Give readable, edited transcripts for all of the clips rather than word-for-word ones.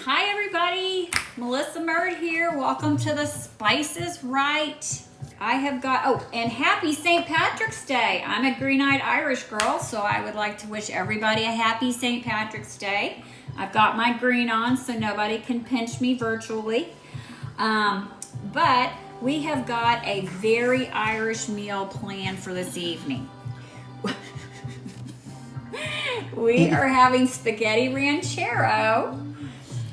Hi everybody, MelissaMurd here. Welcome to the Spices Right. I have got, and happy St. Patrick's Day. I'm a green-eyed Irish girl, so I would like to wish everybody a happy St. Patrick's Day. I've got my green on so nobody can pinch me virtually. But we have got a very Irish meal planned for this evening. We are having Spaghetti Ranchero,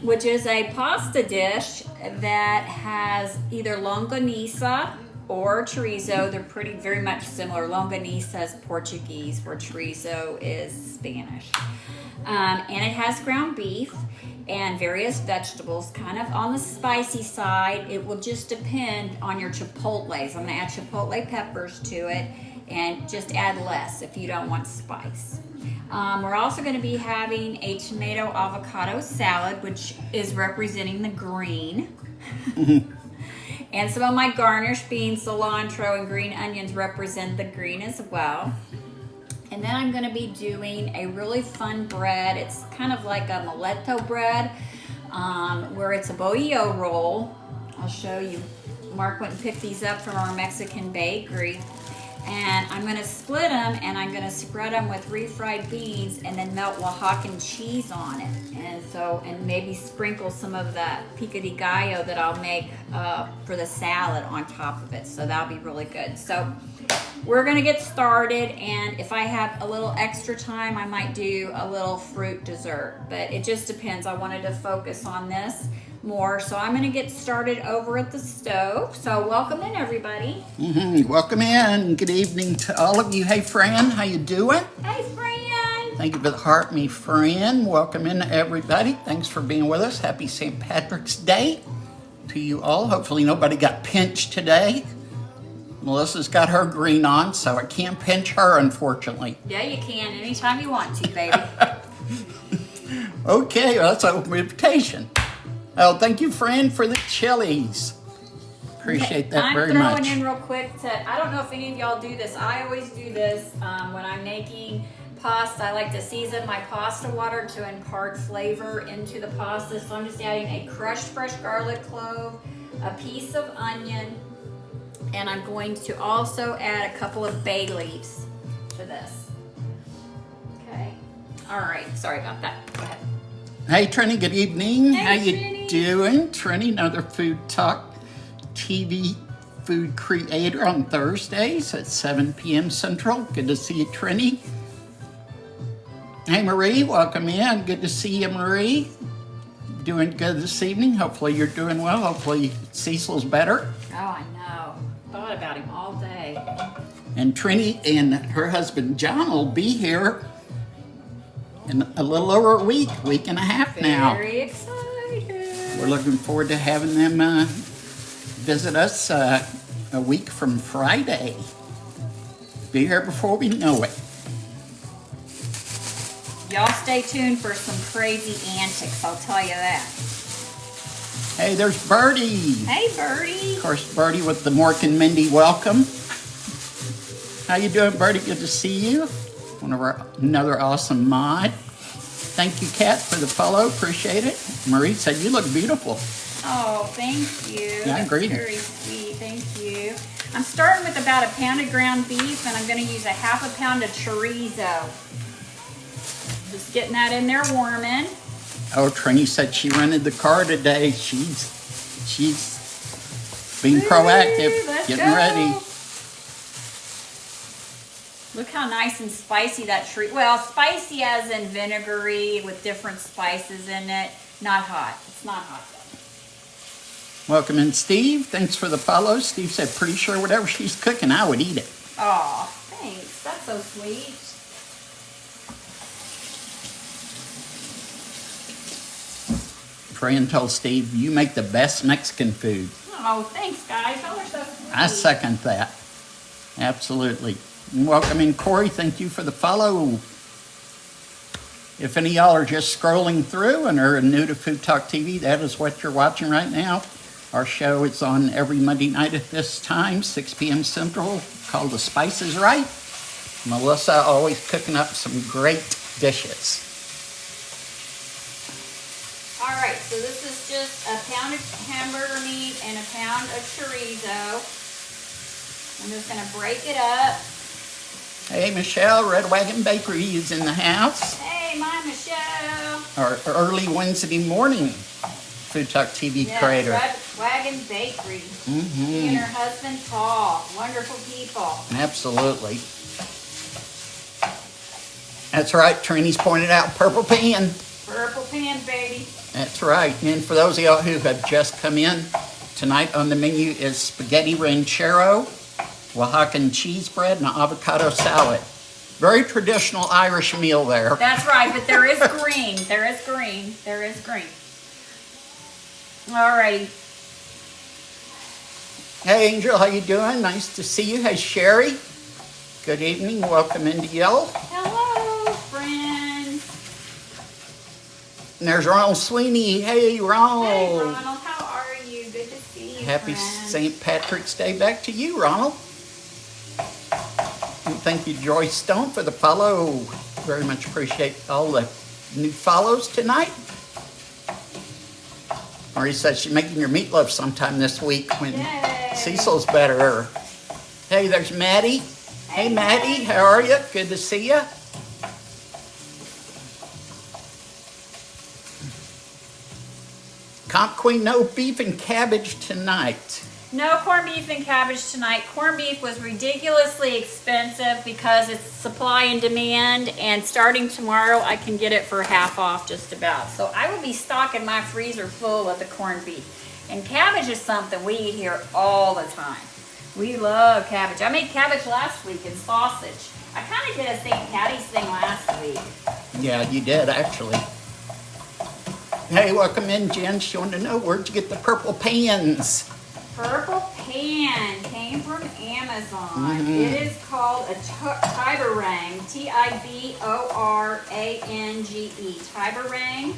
which is a pasta dish that has either longaniza or chorizo. They're very much similar. Longaniza is Portuguese, where chorizo is Spanish. And it has ground beef and various vegetables, kind of on the spicy side. It will just depend on your chipotles. I'm gonna add chipotle peppers to it and just add less if you don't want spice. We're also going to be having a tomato avocado salad, which is representing the green. And some of my garnish beans, cilantro, and green onions represent the green as well. And then I'm going to be doing a really fun bread. It's kind of like a muleto bread, where it's a bolillo roll. I'll show you. Mark went and picked these up from our Mexican bakery. And I'm going to split them, and I'm going to spread them with refried beans and then melt Oaxacan cheese on it. And maybe sprinkle some of that pico de gallo that I'll make for the salad on top of it. So that'll be really good. So we're going to get started, and if I have a little extra time, I might do a little fruit dessert. But it just depends. I wanted to focus on this more, so I'm going to get started over at the stove. So welcome in, everybody. Welcome in. Good evening to all of you. Hey, Fran, how you doing? Hey, Fran. Thank you for the heart, me friend. Welcome in, everybody. Thanks for being with us. Happy St. Patrick's Day to you all. Hopefully nobody got pinched today. Melissa's got her green on, so I can't pinch her, unfortunately. Yeah, you can anytime you want to, baby. Okay, well, that's an open invitation. Oh, thank you, Fran, for the chilies. Appreciate that very much. I'm throwing in real quick I don't know if any of y'all do this. I always do this when I'm making pasta. I like to season my pasta water to impart flavor into the pasta. So I'm just adding a crushed fresh garlic clove, a piece of onion, and I'm going to also add a couple of bay leaves to this. Okay. All right. Sorry about that. Go ahead. Hey, Trini, good evening. Hey, how you Trini. doing? Trini, another Food Talk TV food creator on Thursdays at 7 p.m. Central. Good to see you, Trini. Hey, Marie, welcome in. Good to see you, Marie. Doing good this evening. Hopefully you're doing well. Hopefully Cecil's better. Oh, I know. Thought about him all day. And Trini and her husband, John, will be here in a little over a week and a half now. Very excited. We're looking forward to having them visit us a week from Friday. Be here before we know it. Y'all stay tuned for some crazy antics, I'll tell you that. Hey, there's Birdie. Hey, Birdie. Of course, Birdie with the Mork and Mindy welcome. How you doing, Birdie? Good to see you. Another awesome mod. Thank you, Kat, for the follow. Appreciate it. Marie said you look beautiful. Oh, thank you. Yeah, I agree. That's very sweet. Thank you. I'm starting with about a pound of ground beef, and I'm going to use a half a pound of chorizo. Just getting that in there warming. Oh, Trini said she rented the car today. She's being proactive, getting ready. Look how nice and spicy that well, spicy as in vinegary with different spices in it. Not hot. It's not hot though. Welcome in, Steve. Thanks for the follow. Steve said, pretty sure whatever she's cooking, I would eat it. Aw, thanks. That's so sweet. Fran told Steve, you make the best Mexican food. Oh, thanks, guys. Y'all are so sweet. I second that. Absolutely. And welcome in, Corey. Thank you for the follow. If any of y'all are just scrolling through and are new to Food Talk TV, that is what you're watching right now. Our show is on every Monday night at this time, 6 p.m. Central, called The Spices Right. Melissa always cooking up some great dishes. All right, so this is just a pound of hamburger meat and a pound of chorizo. I'm just gonna break it up. Hey, Michelle, Red Wagon Bakery is in the house. Hey, my Michelle. Our early Wednesday morning FoodtokTV creator. Red Wagon Bakery. She and her husband Paul, wonderful people. Absolutely. That's right, Trini's pointed out purple pan. Purple pan, baby. That's right. And for those of y'all who have just come in, tonight on the menu is Spaghetti Ranchero, Oaxacan cheese bread, and an avocado salad. Very traditional Irish meal there. That's right, but there is green. There is green. There is green. Alrighty. Hey, Angel, how you doing? Nice to see you. Hey, Sherry. Good evening. Welcome into Yell. Hello, friends. And there's Ronald Sweeney. Hey, Ronald. Hey, Ronald. How are you? Good to see you, Happy friend. St. Patrick's Day back to you, Ronald. And thank you, Joyce Stone, for the follow. Very much appreciate all the new follows tonight. Marie says she's making your meatloaf sometime this week when Yay. Cecil's better. Hey, there's Maddie. Hey, Maddie, how are you? Good to see you. Comp Queen, no beef and cabbage tonight. No corned beef and cabbage tonight. Corned beef was ridiculously expensive because it's supply and demand, and starting tomorrow I can get it for half off just about. So I will be stocking my freezer full of the corned beef. And cabbage is something we eat here all the time. We love cabbage. I made cabbage last week and sausage. I kind of did a St. Patty's thing last week. Yeah, you did, actually. Hey, welcome in, Jen. She wanted to know, where'd you get the purple pans? Purple pan came from Amazon. It is called a Tiberang, Tiborrange, Tiberang.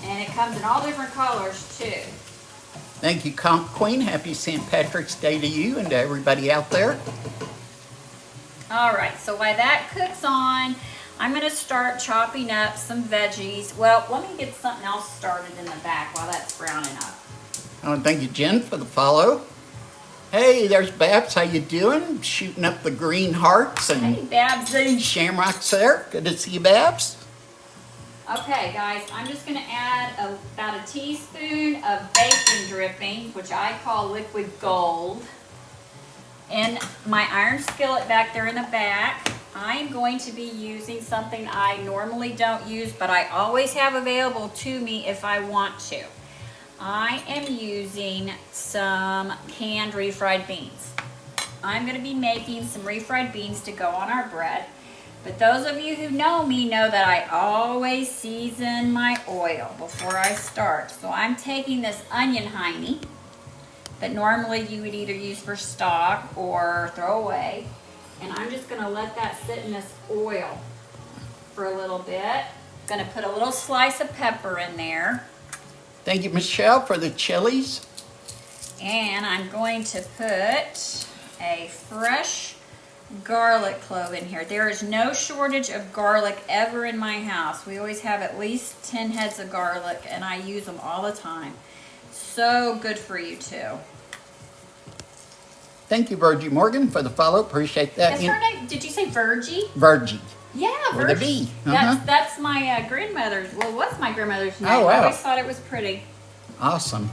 And it comes in all different colors too. Thank you, Comp Queen. Happy St. Patrick's Day to you and to everybody out there. All right, so while that cooks on, I'm going to start chopping up some veggies. Well, let me get something else started in the back while that's browning up. I want to thank you, Jen, for the follow. Hey, there's Babs. How you doing? Shooting up the green hearts and Hey, Babsy. shamrocks there. Good to see you, Babs. Okay, guys, I'm just going to add about a teaspoon of bacon dripping, which I call liquid gold, in my iron skillet back there in the back. I am going to be using something I normally don't use, but I always have available to me if I want to. I am using some canned refried beans. I'm going to be making some refried beans to go on our bread. But those of you who know me know that I always season my oil before I start. So I'm taking this onion hiney that normally you would either use for stock or throw away. And I'm just going to let that sit in this oil for a little bit. Going to put a little slice of pepper in there. Thank you, Michelle, for the chilies. And I'm going to put a fresh garlic clove in here. There is no shortage of garlic ever in my house. We always have at least 10 heads of garlic, and I use them all the time. So good for you too. Thank you, Virgie Morgan, for the follow. Appreciate that. Is her name, did you say Virgie? Virgie. Yeah, With a Virgie. V. That's my grandmother's, well, what's my grandmother's name? Oh, wow. I always thought it was pretty. Awesome.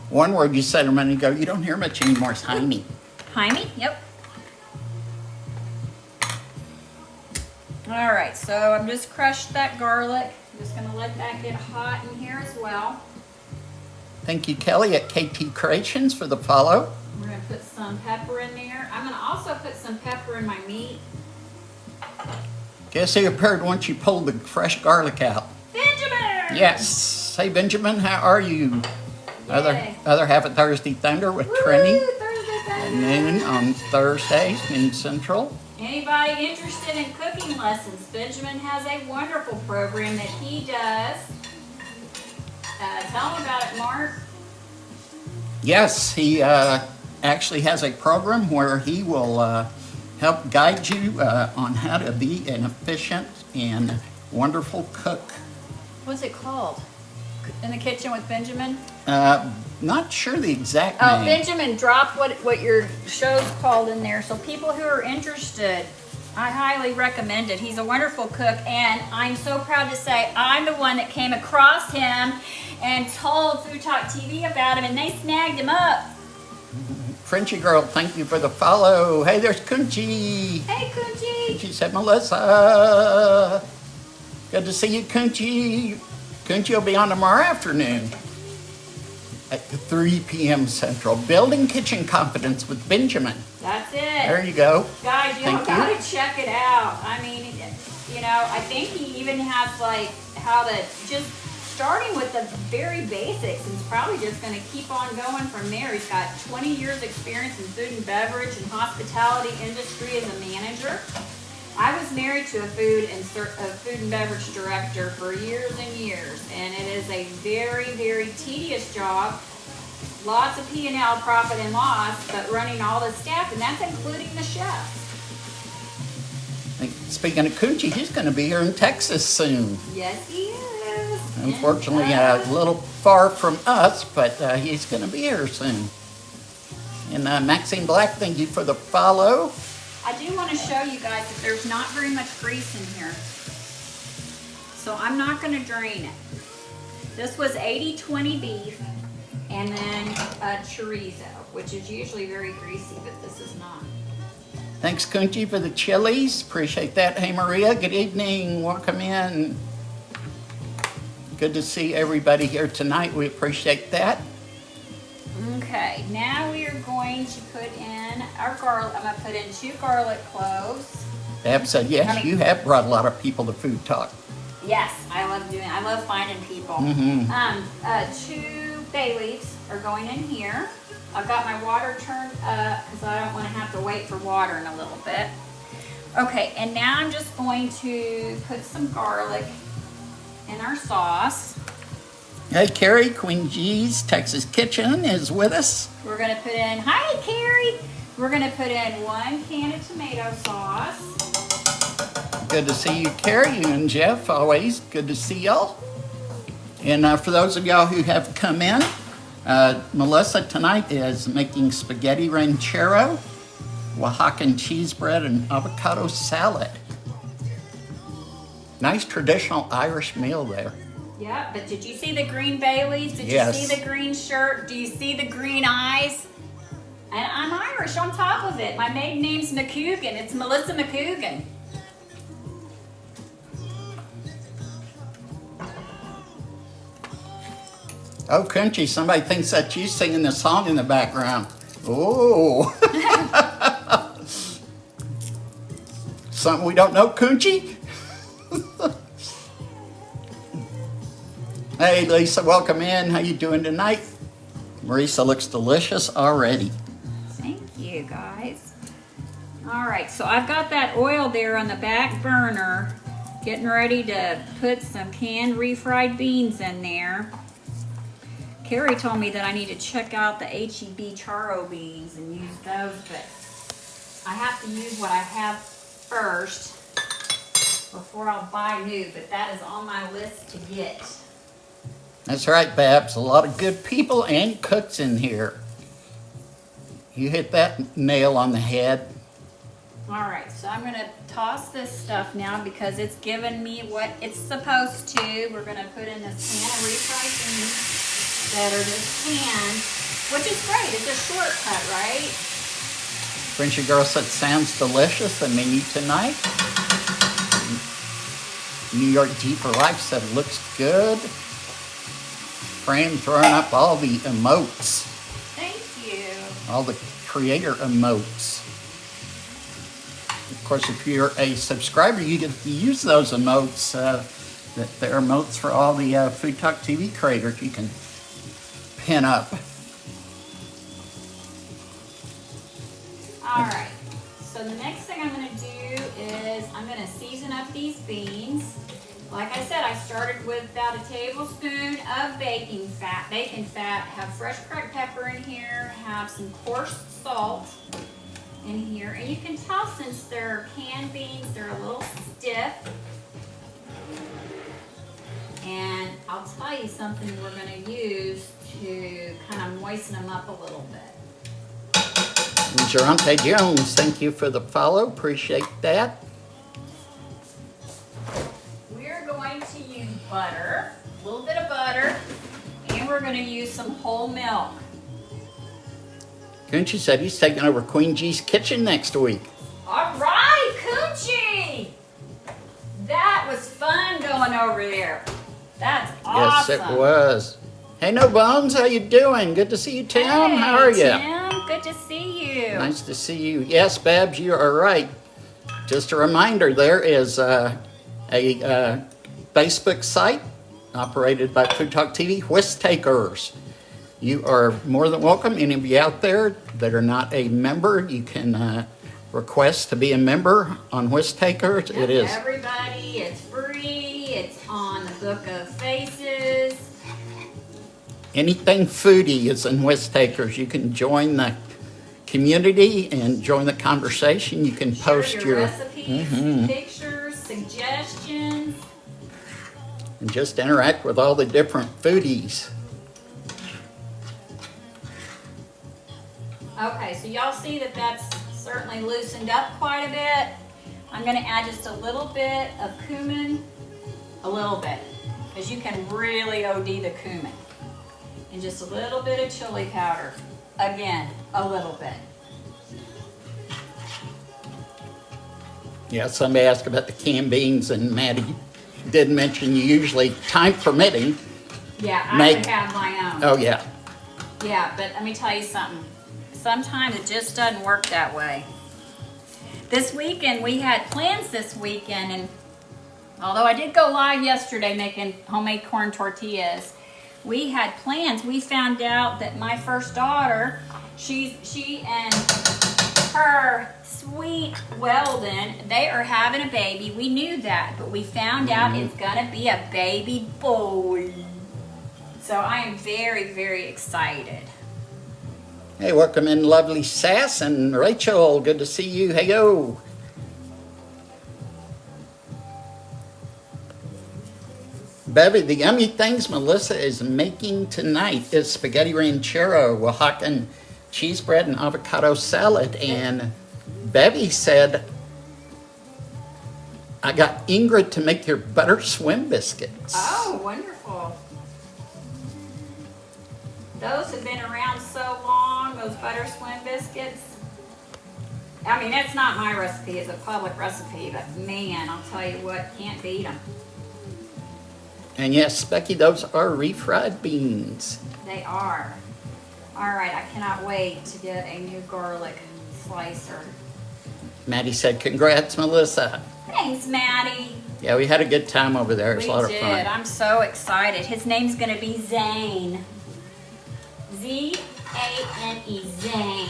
One word you said a minute ago, you don't hear much anymore, is hiney. Hiney? Yep. All right, so I'm just crushed that garlic. I'm just gonna let that get hot in here as well. Thank you, Kelly, at KT Creations for the follow. We're gonna put some pepper in there. I'm gonna also put some pepper in my meat. Guess who appeared once you pulled the fresh garlic out? Benjamin! Yes. Hey, Benjamin, how are you? Yay. Other half of Thursday Thunder with Woo, Trini Thursday, at Thursday. noon on Thursdays, noon Central. Anybody interested in cooking lessons? Benjamin has a wonderful program that he does. Tell him about it, Mark. Yes, he actually has a program where he will help guide you on how to be an efficient and wonderful cook What's it called? In the Kitchen with Benjamin? Not sure the exact Oh, name. Benjamin, drop what your show's called in there. So people who are interested, I highly recommend it. He's a wonderful cook, and I'm so proud to say I'm the one that came across him and told Food Talk TV about him, and they snagged him up. Frenchy girl, thank you for the follow. Hey, there's Kunchi. Hey, Kunchi. She said, Melissa. Good to see you, Kunchi. Kunchi will be on tomorrow afternoon at 3 p.m. Central. Building Kitchen Confidence with Benjamin. That's it. There you go. Guys, you Thank gotta you. check it out. I mean, you know, I think he even has like how to just starting with the very basics and it's probably just gonna keep on going from there. He's got 20 years experience in food and beverage and hospitality industry as a manager. I was married to a food and beverage director for years and years, and it is a very, very tedious job. Lots of P&L, profit and loss, but running all the staff, and that's including the chefs. Speaking of Kunchi, he's going to be here in Texas soon. Yes, he is. Unfortunately, a little far from us, but he's going to be here soon. And Maxine Black, thank you for the follow. I do want to show you guys that there's not very much grease in here. So I'm not going to drain it. This was 80-20 beef and then a chorizo, which is usually very greasy, but this is not. Thanks, Kunchi, for the chilies. Appreciate that. Hey, Maria, good evening. Welcome in. Good to see everybody here tonight. We appreciate that. Okay, now we are going to put in our garlic. I'm going to put in 2 garlic cloves. Deb said, yes, you have brought a lot of people to Food Talk. Yes, I love finding people. 2 bay leaves are going in here. I've got my water turned up because I don't want to have to wait for water in a little bit. Okay, and now I'm just going to put some garlic in our sauce. Hey, Carrie, Queen G's Texas Kitchen is with us. We're going to put in, hi Carrie, we're going to put in 1 can of tomato sauce. Good to see you, Carrie, you and Jeff, always good to see y'all. And for those of y'all who have come in, Melissa tonight is making spaghetti ranchero, Oaxacan cheese bread, and avocado salad. Nice traditional Irish meal there. Yeah, but did you see the green bay leaves? Did you see the green shirt? Do you see the green eyes? And I'm Irish on top of it. My maiden name's McCougan. It's Melissa McCougan. Oh, Country, somebody thinks that you singing the song in the background. Oh. Something we don't know, Country? Hey, Lisa, welcome in. How you doing tonight? Marisa looks delicious already. Thank you, guys. All right, so I've got that oil there on the back burner, getting ready to put some canned refried beans in there. Carrie told me that I need to check out the HEB Charo beans and use those, but I have to use what I have first before I'll buy new, but that is on my list to get. That's right, Babs. A lot of good people and cooks in here. You hit that nail on the head. All right, so I'm going to toss this stuff now because it's giving me what it's supposed to. We're going to put in this can of refried beans that are just canned, which is great. It's a shortcut, right? Frenchy girl said, sounds delicious. The menu tonight. New York G for Life said, looks good. Fran throwing up all the emotes. Thank you. All the creator emotes. Of course, if you're a subscriber, you get to use those emotes. They're emotes for all the Food Talk TV creators you can pin up. All right. So the next thing I'm going to do is I'm going to season up these beans. Like I said, I started with about a tablespoon of baking fat. Have fresh cracked pepper in here, have some coarse salt in here. And you can tell since they're canned beans, they're a little stiff. And you something we're going to use to kind of moisten them up a little bit. Gerante Jones, thank you for the follow. Appreciate that. We're going to use butter, a little bit of butter, and we're going to use some whole milk. Coochie said he's taking over Queen G's kitchen next week. All right, Coochie! That was fun going over there. That's awesome. Yes, it was. Hey, No Bones, how you doing? Good to see you, Tim. Hey, how are you? Tim, good to see you. Nice to see you. Yes, Babs, you are right. Just a reminder, there is a Facebook site operated by FoodtokTV, Whisk Takers. You are more than welcome. Any of you out there that are not a member, you can request to be a member on Whisk Takers. Yep, it is. Everybody, it's free. It's on the Book of Faces. Anything foodie is in Whisk Takers. You can join the community and join the conversation. You can post your your recipes, pictures, suggestions. and just interact with all the different foodies. Okay, so y'all see that that's certainly loosened up quite a bit. I'm going to add just a little bit of cumin, a little bit, because you can really OD the cumin. And just a little bit of chili powder. Again, a little bit. Yeah, somebody asked about the canned beans, and Maddie did mention you usually, time permitting. Yeah, I would have my own. Oh, yeah. Yeah, but let me tell you something. Sometimes it just doesn't work that way. This weekend, we had plans this weekend, and although I did go live yesterday making homemade corn tortillas, we had plans. We found out that my first daughter, she and her sweet Weldon, they are having a baby. We knew that, but we found out it's gonna be a baby boy. So I am very, very excited. Hey, welcome in, lovely Sass and Rachel. Good to see you. Hey, yo. Bevy, the yummy things Melissa is making tonight is spaghetti ranchero, Oaxacan cheese bread, and avocado salad. And Bevy said, I got Ingrid to make your butter swim biscuits. Oh, wonderful. Those have been around so long, those butter swim biscuits. I mean, it's not my recipe, it's a public recipe, but man, I'll tell you what, can't beat them. And yes, Becky, those are refried beans. They are. All right, I cannot wait to get a new garlic slicer. Maddie said, congrats, Melissa. Thanks, Maddie. Yeah, we had a good time over there. It was a lot of fun. We did. I'm so excited. His name's going to be Zane. Z-A-N-E, Zane.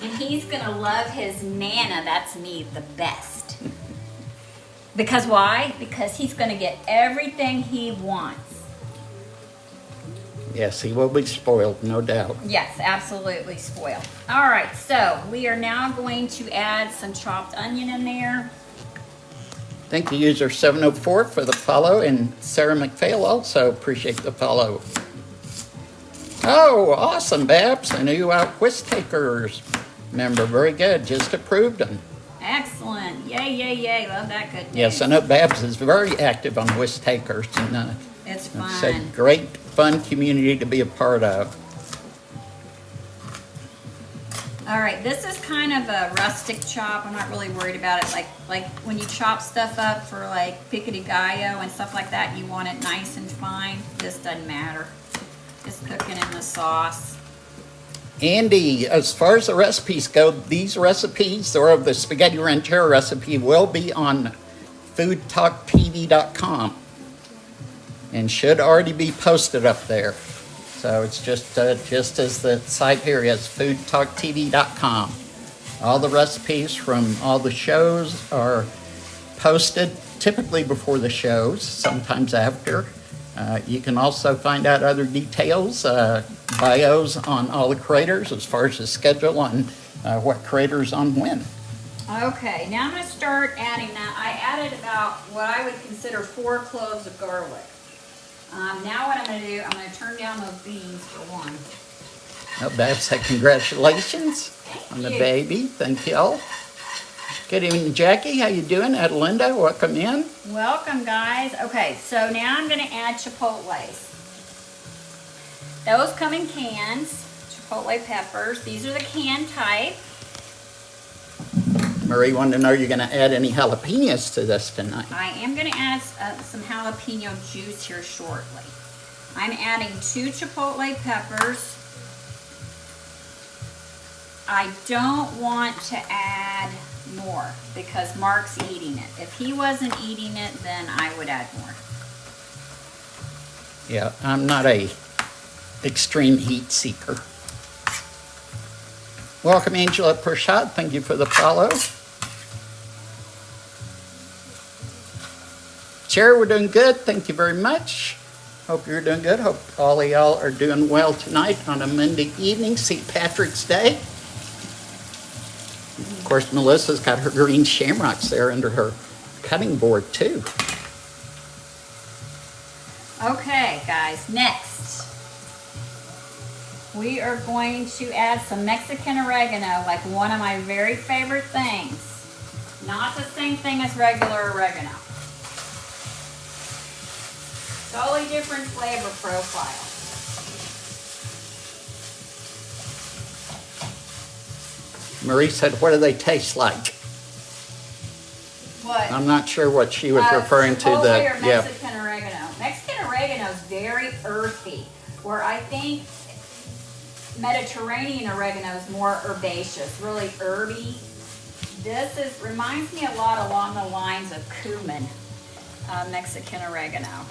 And he's going to love his Nana, that's me, the best. Because why? Because he's going to get everything he wants. Yes, he will be spoiled, no doubt. Yes, absolutely spoiled. All right, so we are now going to add some chopped onion in there. Thank you, user 704 for the follow, and Sarah McPhail also appreciate the follow. Oh, awesome, Babs, a new Whisk Takers member. Very good, just approved them. Excellent. Yay, yay, yay. Love that good news. Yes, I know Babs is very active on Whisk Takers, and it's fun. it's a great, fun community to be a part of. All right, this is kind of a rustic chop. I'm not really worried about it. Like when you chop stuff up for like piccati gallo and stuff like that, you want it nice and fine. This doesn't matter. Just cooking in the sauce. Andy, as far as the recipes go, these recipes, or the Spaghetti Ranchero recipe, will be on foodtoktv.com and should already be posted up there. So it's just as the site here is, foodtoktv.com. All the recipes from all the shows are posted, typically before the shows, sometimes after. You can also find out other details, bios on all the creators as far as the schedule on what creators on when. Okay, now I'm going to start adding that. I added about what I would consider 4 cloves of garlic. Now what I'm going to do, I'm going to turn down those beans for one. Oh, Babs said congratulations on the baby. Thank y'all. Good evening, Jackie. How you doing? Adelinda, welcome in. Welcome, guys. Okay, so now I'm going to add chipotles. Those come in cans, chipotle peppers. These are the can type. Marie wanted to know, you're going to add any jalapenos to this tonight? I am going to add some jalapeno juice here shortly. I'm adding 2 chipotle peppers. I don't want to add more because Mark's eating it. If he wasn't eating it, then I would add more. Yeah, I'm not a extreme heat seeker. Welcome, Angela Prashad. Thank you for the follow. Sherry, we're doing good. Thank you very much. Hope you're doing good. Hope all of y'all are doing well tonight on a Monday evening, St. Patrick's Day. Of course, Melissa's got her green shamrocks there under her cutting board, too. Okay, guys, next. We are going to add some Mexican oregano, like one of my very favorite things. Not the same thing as regular oregano. Totally different flavor profile. Marie said, what do they taste like? What? I'm not sure what she was referring to. Chipotle or Mexican oregano. Mexican oregano is very earthy, where I think Mediterranean oregano is more herbaceous, really herby. This reminds me a lot along the lines of cumin, Mexican oregano.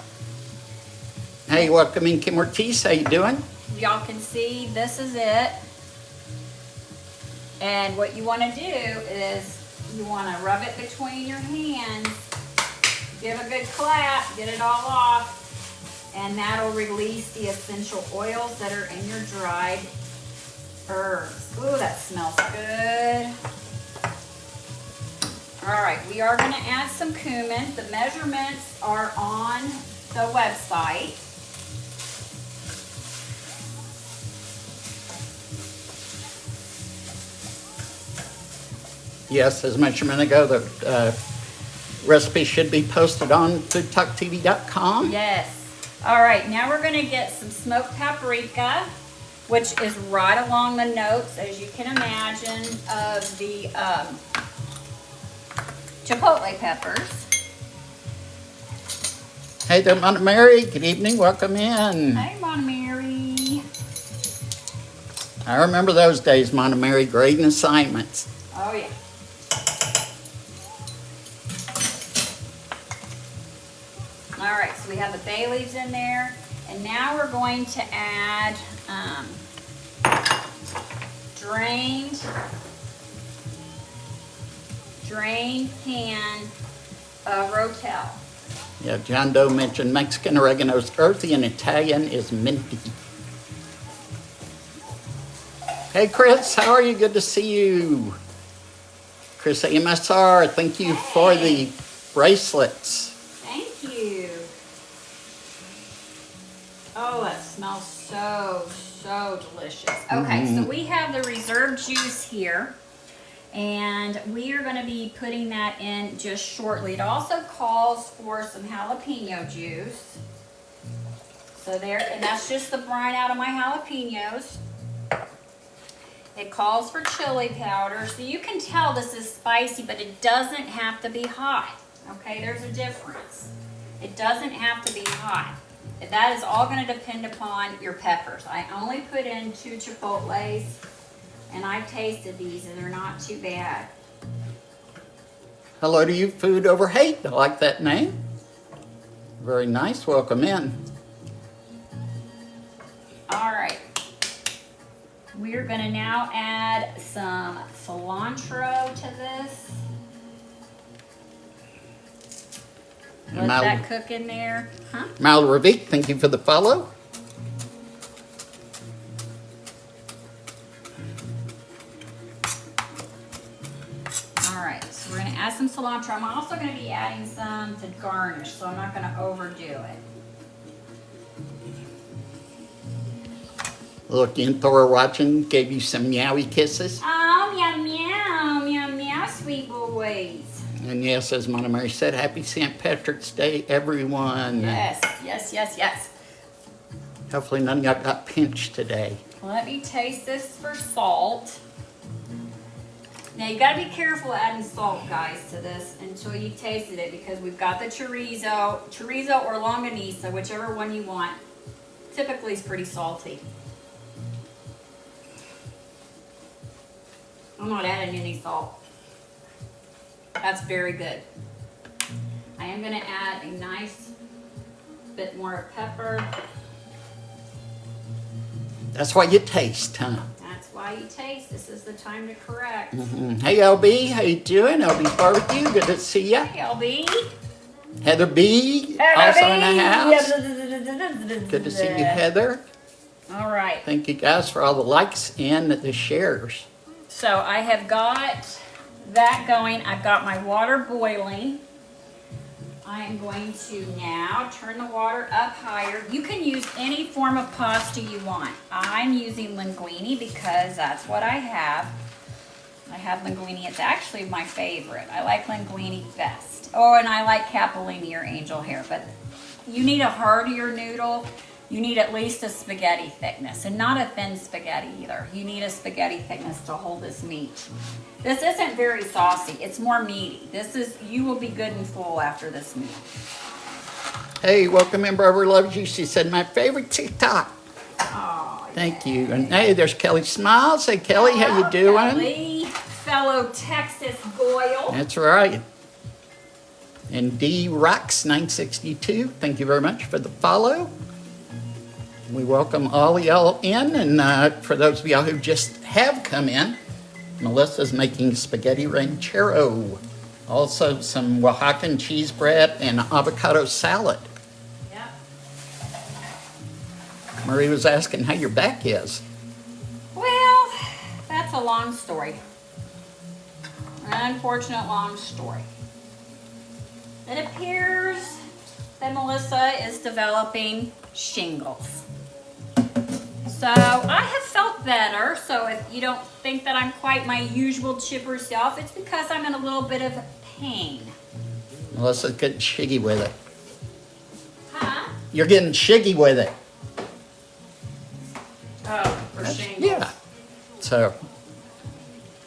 Hey, welcome in, Kim Ortiz. How you doing? Y'all can see this is it. And what you want to do is you want to rub it between your hands, give a good clap, get it all off, and that'll release the essential oils that are in your dried herbs. Ooh, that smells good. All right, we are going to add some cumin. The measurements are on the website. Yes, as mentioned a minute ago, the recipe should be posted on FoodtokTV.com. Yes. All right, now we're going to get some smoked paprika, which is right along the notes, as you can imagine, of the chipotle peppers. Hey there, Mona Mary. Good evening. Welcome in. Hey, Mona Mary. I remember those days, Mona Mary, grading assignments. Oh, yeah. All right, so we have the bay leaves in there, and now we're going to add drained pan of Rotel. Yeah, John Doe mentioned Mexican oregano is earthy and Italian is minty. Hey, Chris, how are you? Good to see you. Chris MSR, thank you for the bracelets. Thank you. Oh, that smells so delicious. Okay, so we have the reserve juice here, and we are going to be putting that in just shortly. It also calls for some jalapeno juice. So there, and that's just the brine out of my jalapenos. It calls for chili powder, so you can tell this is spicy, but it doesn't have to be hot. Okay, there's a difference. It doesn't have to be hot. That is all going to depend upon your peppers. I only put in 2 chipotles, and I've tasted these, and they're not too bad. Hello to you, Food Over Hate. I like that name. Very nice. Welcome in. All right. We're going to now add some cilantro to this. Let that cook in there. Huh? Mal Ravik, thank you for the follow. All right, so we're going to add some cilantro. I'm also going to be adding some to garnish, so I'm not going to overdo it. Look, and Thor watching gave you some meowy kisses. Oh, meow, sweet boys. And yes, as Mona Mary said, happy St. Patrick's Day, everyone. Yes. Hopefully none of y'all got pinched today. Let me taste this for salt. Now you gotta be careful adding salt, guys, to this until you tasted it, because we've got the chorizo or longaniza, whichever one you want. Typically it's pretty salty. I'm not adding any salt. That's very good. I am gonna add a nice bit more of pepper. That's what you taste, huh? That's why you taste. This is the time to correct. Hey, LB, how you doing? LB's Barbecue, good to see ya. Hey, LB. Heather B, also in the house. Good to see you, Heather. All right. Thank you guys for all the likes and the shares. So I have got that going. I've got my water boiling. I am going to now turn the water up higher. You can use any form of pasta you want. I'm using linguine because that's what I have. I have linguine. It's actually my favorite. I like linguine best. Oh, and I like capellini or angel hair. But you need a heartier noodle. You need at least a spaghetti thickness, and not a thin spaghetti either. You need a spaghetti thickness to hold this meat. This isn't very saucy. It's more meaty. You will be good and full after this meal. Hey, welcome in, Barbara loves you. She said, my favorite TikTok. Oh, Thank you. And hey, there's Kelly Smiles. Hey, Kelly, how you doing? Kelly, fellow Texas Goyle. That's right. And D Rocks 962. Thank you very much for the follow. We welcome all of y'all in, and for those of y'all who just have come in, Melissa's making spaghetti ranchero. Also some Oaxacan cheese bread and avocado salad. Yep. Marie was asking how your back is. Well, that's a long story. An unfortunate long story. It appears that Melissa is developing shingles. So I have felt better. So if you don't think that I'm quite my usual chipper self, it's because I'm in a little bit of pain. Melissa's getting shiggy with it. Huh? You're getting shiggy with it. Oh, for shingles. Yeah. So,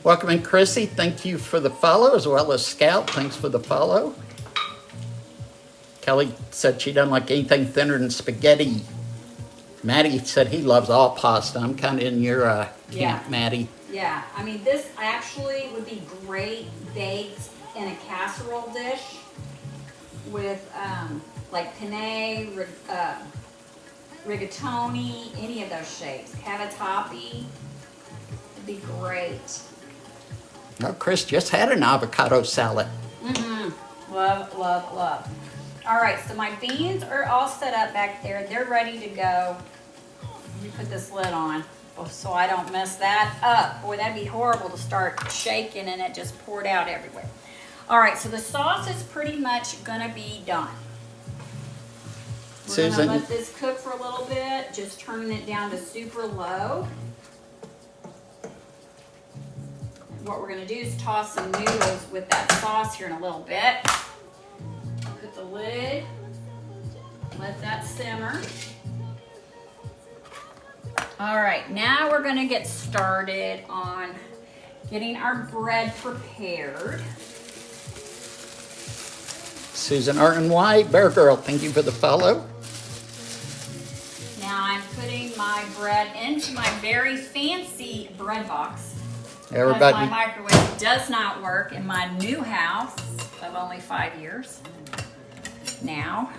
welcome in, Chrissy. Thank you for the follow, as well as Scout. Thanks for the follow. Kelly said she doesn't like anything thinner than spaghetti. Maddie said he loves all pasta. I'm kind of in your camp, Yeah. Maddie. Yeah, I mean, this actually would be great baked in a casserole dish with like penne, rigatoni, any of those shapes. Cavatappi would be great. Oh, Chris just had an avocado salad. Love, love, love. All right, so my beans are all set up back there. They're ready to go. Let me put this lid on so I don't mess that up. Boy, that'd be horrible to start shaking and it just poured out everywhere. All right, so the sauce is pretty much gonna be done. We're Susan, gonna let this cook for a little bit, just turning it down to super low. What we're gonna do is toss some noodles with that sauce here in a little bit. Put the lid, let that simmer. All right, now we're gonna get started on getting our bread prepared. Susan RNY, Bear Girl, thank you for the follow. Now I'm putting my bread into my very fancy bread box. Everybody, My microwave does not work in my new house of only 5 years now.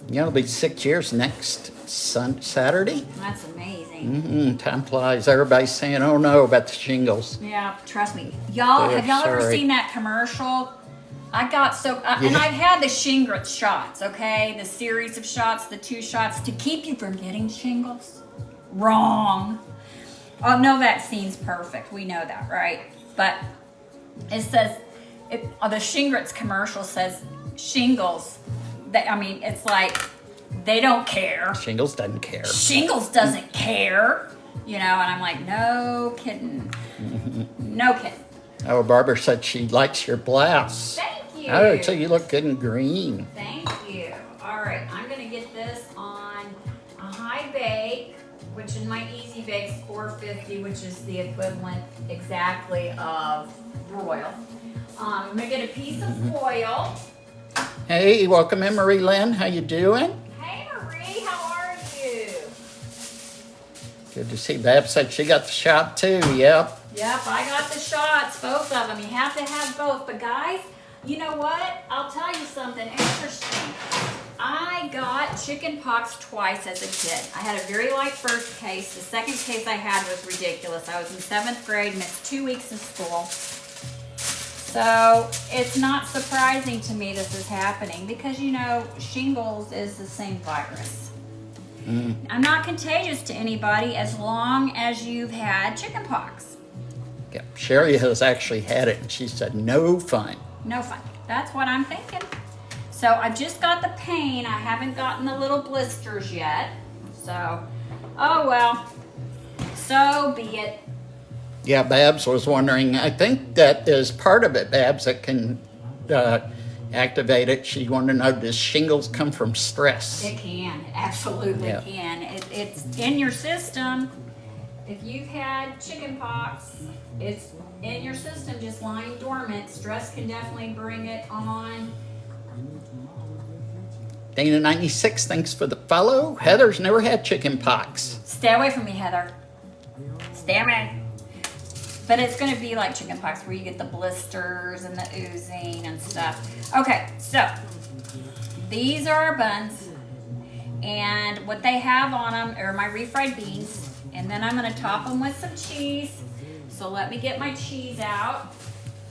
it'll be 6 years next Saturday. That's amazing. Time flies. Everybody's saying, oh no, about the shingles. Yeah, trust me. Y'all, They're have y'all ever sorry. seen that commercial? I got so, and I've had the Shingrix shots, okay? The series of shots, the 2 shots to keep you from getting shingles. Wrong. Oh, no vaccine's perfect. We know that, right? But it says, the Shingrix commercial says shingles. It's like, they don't care. Shingles doesn't care. Shingles doesn't care. You know, and I'm like, no kidding. No kidding. Oh, Barbara said she likes your blouse. Thank you. Oh, so you look good in green. Thank you. All right, I'm gonna get this on a high bake, which in my easy bake's 450, which is the equivalent exactly of broil. I'm gonna get a piece of foil. Hey, welcome in, Marie Lynn. How you doing? Hey Marie, how are you? Good to see. Bab said she got the shot too. Yep. Yep, I got the shots, both of them. You have to have both. But guys, you know what? I'll tell you something interesting. I got chicken pox twice as a kid. I had a very light first case. The second case I had was ridiculous. I was in 7th grade, missed 2 weeks of school. So it's not surprising to me this is happening because, you know, shingles is the same virus. I'm not contagious to anybody as long as you've had chicken pox. Yeah. Sherry has actually had it, and she said no fun. No fun. That's what I'm thinking. So I've just got the pain. I haven't gotten the little blisters yet. So, oh well. So be it. Yeah, Babs was wondering. I think that is part of it, Babs, that can activate it. She wanted to know, does shingles come from stress? It can. It absolutely can. It's in your system. If you've had chicken pox, it's in your system just lying dormant. Stress can definitely bring it on. Dana 96, thanks for the follow. Heather's never had chicken pox. Stay away from me, Heather. Stay away. But it's going to be like chicken pox where you get the blisters and the oozing and stuff. Okay, so these are our buns. And what they have on them are my refried beans. And then I'm going to top them with some cheese. So let me get my cheese out.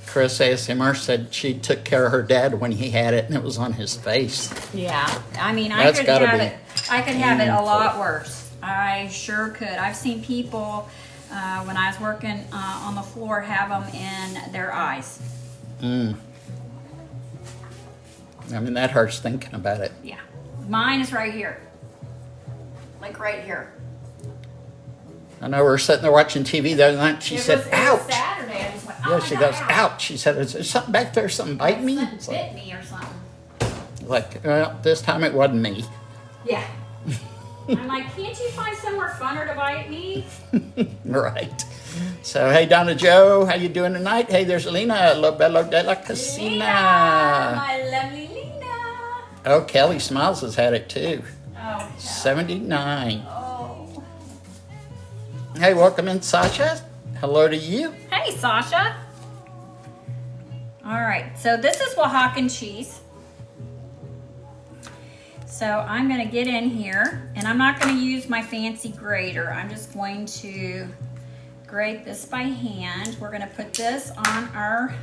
Chris ASMR said she took care of her dad when he had it and it was on his face. Yeah, I mean, That's I could gotta have be it. I could have it a lot worse. I sure could. I've seen people when I was working on the floor have them in their eyes. I mean, that hurts thinking about it. Yeah, mine is right here, like right here. I know we were sitting there watching TV the other night. She said, It was ouch. Saturday. I just went, oh Yeah, my she God, goes, ouch. She said, is there something back there? Something bite me? It's Something like, bit me or something. well, this time it wasn't me. Yeah. I'm like, can't you find somewhere funner to bite me? Right. So, hey, Donna Joe, how you doing tonight? Hey, there's Lena, Lo Bello de la Casina. Lena, my lovely Lena. Oh, Kelly Smiles has had it too. Oh, 79. oh. Hey, welcome in, Sasha. Hello to you. Hey, Sasha. All right, so this is Oaxacan cheese. So I'm going to get in here, and I'm not going to use my fancy grater. I'm just going to grate this by hand. We're going to put this on our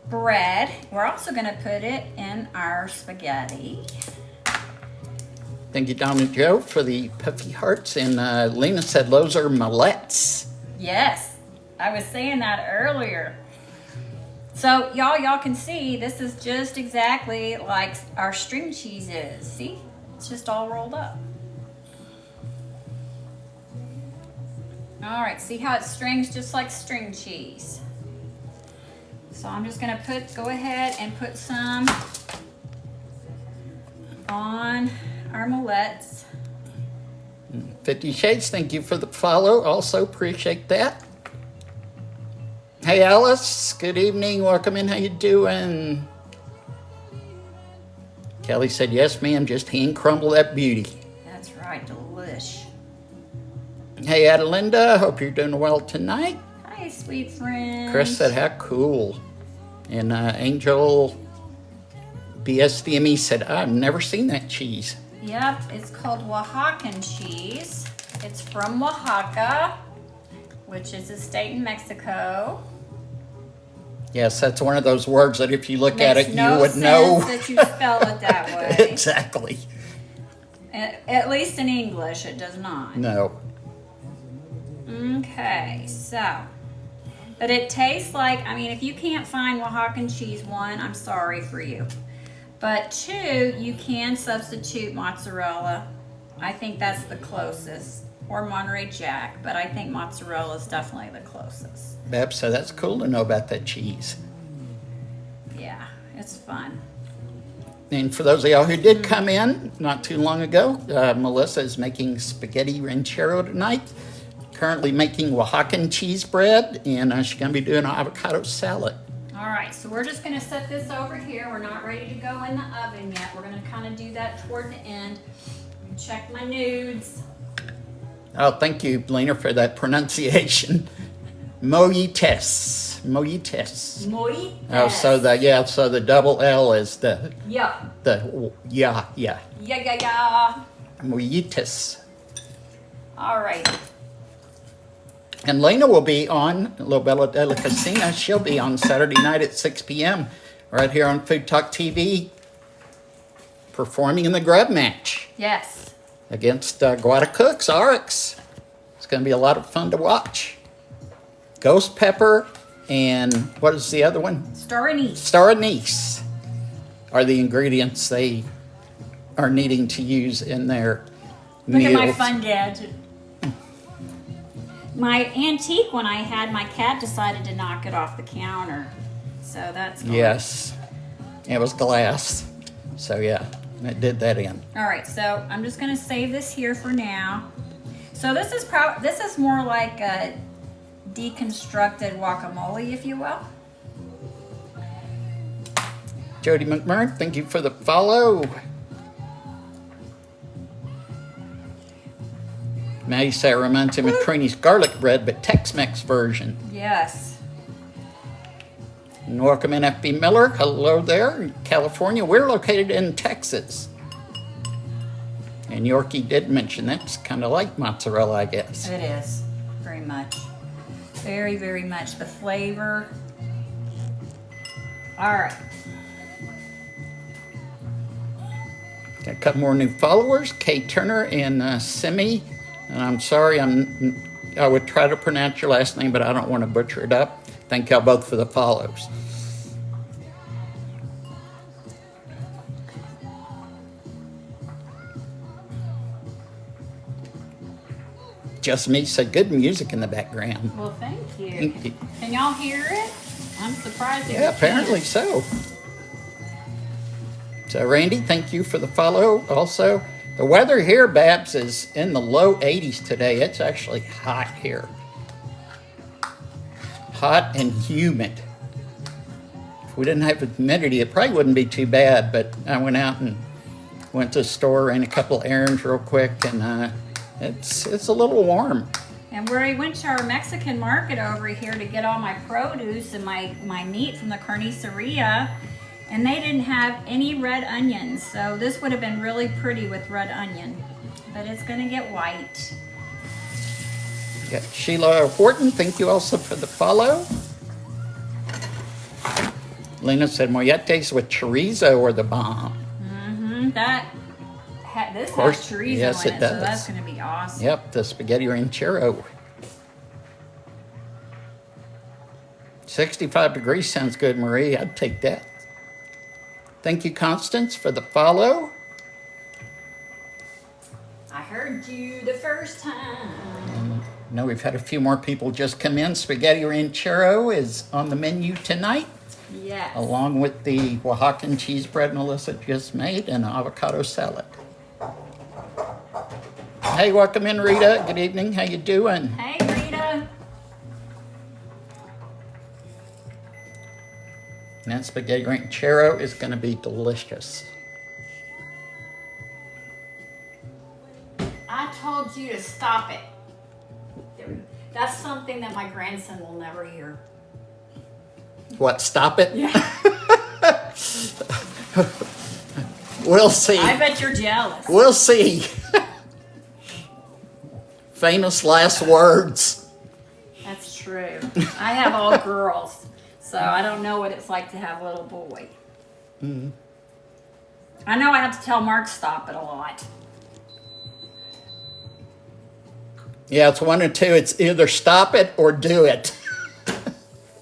bread. We're also going to put it in our spaghetti. Thank you, Donna Joe, for the puffy hearts. And Lena said those are mallets. Yes, I was saying that earlier. So y'all can see this is just exactly like our string cheese is. See, it's just all rolled up. All right, see how it strings just like string cheese. So I'm just gonna go ahead and put some on our mallets. 50 Shades, thank you for the follow. Also appreciate that. Hey, Alice. Good evening. Welcome in. How you doing? Kelly said, yes, ma'am. Just hand crumble that beauty. That's right. Delish. Hey, Adelinda. Hope you're doing well tonight. Hi, sweet friend. Chris said, how cool. And Angel BSDME said, I've never seen that cheese. Yep, it's called Oaxacan cheese. It's from Oaxaca, which is a state in Mexico. Yes, that's one of those words that if you look at it, no you would know. sense that you spell it that way. Exactly. At least in English, it does not. No. Okay, so. But it tastes like, I mean, if you can't find Oaxacan cheese, one, I'm sorry for you. But two, you can substitute mozzarella. I think that's the closest. or Monterey Jack, but I think mozzarella is definitely the closest. Yep, so that's cool to know about that cheese. Yeah, it's fun. And for those of y'all who did come in not too long ago, Melissa is making spaghetti ranchero tonight. Currently making Oaxacan cheese bread, and she's going to be doing an avocado salad. All right, so we're just going to set this over here. We're not ready to go in the oven yet. We're going to kind of do that toward the end. Check my nudes. Oh, thank you, Lena, for that pronunciation. Moyites. Moyites. Oh, so the double L is the yeah. Yeah. Yeah. Moyites. All right. And Lena will be on La Bella de la Casina. She'll be on Saturday night at 6 p.m. right here on Food Talk TV, performing in the grub match. Yes. Against Guadacook's RX. It's going to be a lot of fun to watch. Ghost pepper and what is the other one? Star anise. Star anise are the ingredients they are needing to use in their Look meals. at my fun gadget. My antique one I had, my cat decided to knock it off the counter. So that's gone. Yes. It was glass. So yeah, it did that in. All right, so I'm just gonna save this here for now. So this is more like a deconstructed guacamole, if you will. Jody McMurd, thank you for the follow. Maddie said it reminds him of Trini's garlic bread, but Tex-Mex version. Yes. And welcome in FB Miller. Hello there in California. We're located in Texas. And Yorkie did mention that. It's kind of like mozzarella, I guess. It is. Very much. Very, very much. The flavor. All right. Got a couple more new followers. Kay Turner and Simi. And I'm sorry, I would try to pronounce your last name, but I don't want to butcher it up. Thank y'all both for the follows. Just me said good music in the background. Well, thank you. Thank you. Can y'all hear it? I'm surprised. Yeah, apparently so. So, Randy, thank you for the follow. Also, the weather here, Babs, is in the low 80s today. It's actually hot here. Hot and humid. If we didn't have humidity, it probably wouldn't be too bad, but I went out and went to the store, ran a couple errands real quick, and it's a little warm. And we went to our Mexican market over here to get all my produce and my meat from the carniceria, and they didn't have any red onions. So this would have been really pretty with red onion, but it's gonna get white. Got Sheila Horton, thank you also for the follow. Lena said molletes with chorizo or the bomb. Mm-hmm. This course, has chorizo yes, in it it, does. so that's gonna be awesome. Yep, the spaghetti ranchero. 65 degrees sounds good, Marie. I'd take that. Thank you, Constance, for the follow. I heard you the first time. I know we've had a few more people just come in. Spaghetti ranchero is on the menu tonight, Yes. along with the Oaxacan cheese bread Melissa just made and avocado salad. Hey, welcome in, Rita. Good evening. How you doing? Hey, Rita. And that spaghetti ranchero is going to be delicious. I told you to stop it. That's something that my grandson will never hear. What, stop it? Yeah. We'll see. I bet you're jealous. We'll see. Famous last words. That's true. I have all girls, so I don't know what it's like to have a little boy. Mm-hmm. I know I have to tell Mark stop it a lot. Yeah, it's one or two. It's either stop it or do it.